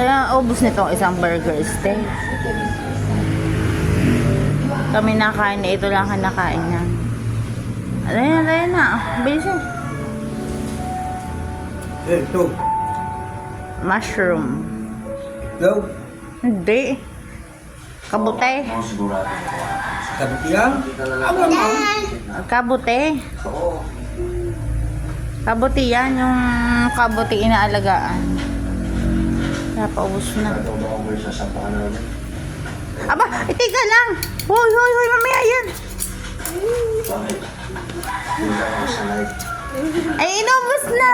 Kaya ubos nitong isang burger steak. Kami nakain na ito lang kinakain na. Ayan na. Bilis eh. Ito. Mushroom. Ikaw. Hindi. Kabute. Ako sigurado. Sabi yan. Aba mo. Kabute. Oo. Kabuti yan. Yung kabuti inaalagaan. Kaya paubos na. Ito ba ako sa sampahan na ulit? Aba, itika lang. Hoy, mamaya yan. Bakit? Hindi ako sanay. Ay, inubos na.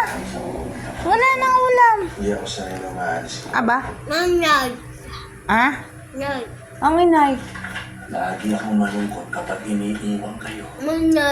Wala nang ulam. Hindi ako sanay na maalis. Aba? No, no. Ha? No. Ang inay. Lagi akong malungkot kapag iniiwan kayo. No, no.